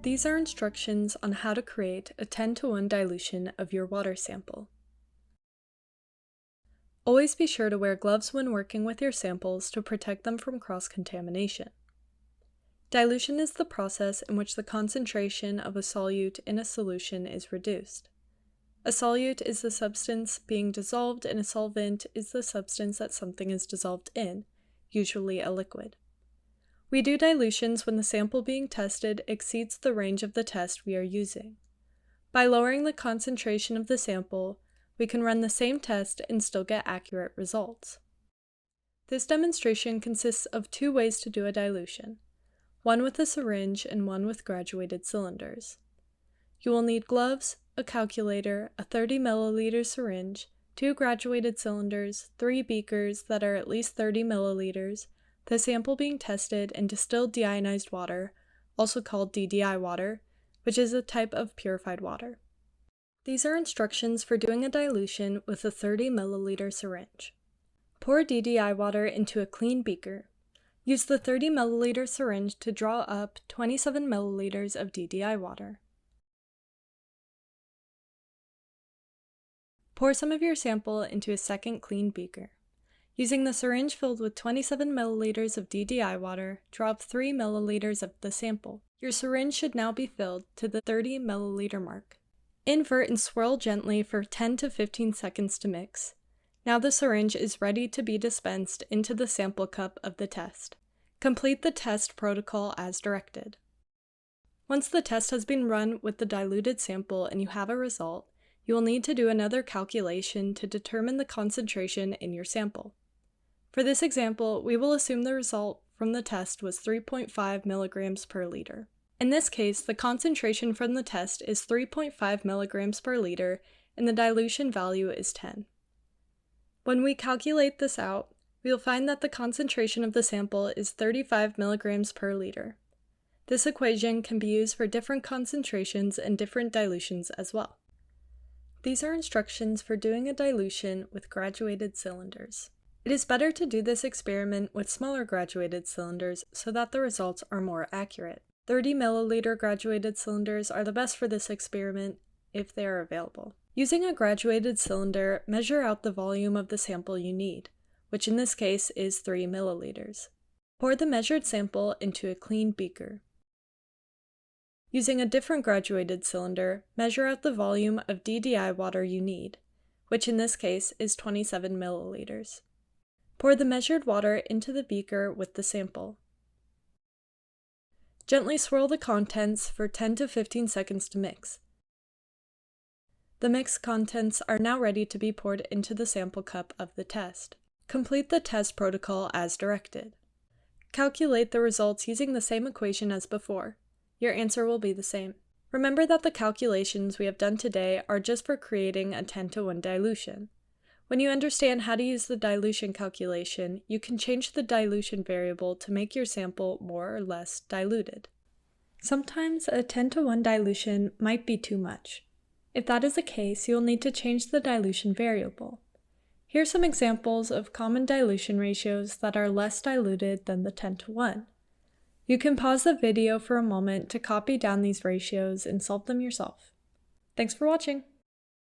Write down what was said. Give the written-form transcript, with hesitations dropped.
These are instructions on how to create a 10:1 dilution of your water sample. Always be sure to wear gloves when working with your samples to protect them from cross-contamination. Dilution is the process in which the concentration of a solute in a solution is reduced. A solute is the substance being dissolved, and a solvent is the substance that something is dissolved in, usually a liquid. We do dilutions when the sample being tested exceeds the range of the test we are using. By lowering the concentration of the sample, we can run the same test and still get accurate results. This demonstration consists of two ways to do a dilution, one with a syringe and one with graduated cylinders. You will need gloves, a calculator, a 30 milliliter syringe, 2 graduated cylinders, 3 beakers that are at least 30 milliliters, the sample being tested, and distilled deionized water, also called DDI water, which is a type of purified water. These are instructions for doing a dilution with a 30 milliliter syringe. Pour DDI water into a clean beaker. Use the 30 milliliter syringe to draw up 27 milliliters of DDI water. Pour some of your sample into a second clean beaker. Using the syringe filled with 27 milliliters of DDI water, draw up 3 milliliters of the sample. Your syringe should now be filled to the 30 milliliter mark. Invert and swirl gently for 10 to 15 seconds to mix. Now the syringe is ready to be dispensed into the sample cup of the test. Complete the test protocol as directed. Once the test has been run with the diluted sample and you have a result, you will need to do another calculation to determine the concentration in your sample. For this example, we will assume the result from the test was 3.5 milligrams per liter. In this case, the concentration from the test is 3.5 milligrams per liter and the dilution value is 10. When we calculate this out, we will find that the concentration of the sample is 35 milligrams per liter. This equation can be used for different concentrations and different dilutions as well. These are instructions for doing a dilution with graduated cylinders. It is better to do this experiment with smaller graduated cylinders so that the results are more accurate. 30 milliliter graduated cylinders are the best for this experiment if they are available. Using a graduated cylinder, measure out the volume of the sample you need, which in this case is 3 milliliters. Pour the measured sample into a clean beaker. Using a different graduated cylinder, measure out the volume of DDI water you need, which in this case is 27 milliliters. Pour the measured water into the beaker with the sample. Gently swirl the contents for 10 to 15 seconds to mix. The mixed contents are now ready to be poured into the sample cup of the test. Complete the test protocol as directed. Calculate the results using the same equation as before. Your answer will be the same. Remember that the calculations we have done today are just for creating a 10:1 dilution. When you understand how to use the dilution calculation, you can change the dilution variable to make your sample more or less diluted. Sometimes a 10:1 dilution might be too much. If that is the case, you'll need to change the dilution variable. Here are some examples of common dilution ratios that are less diluted than the 10:1. You can pause the video for a moment to copy down these ratios and solve them yourself. Thanks for watching!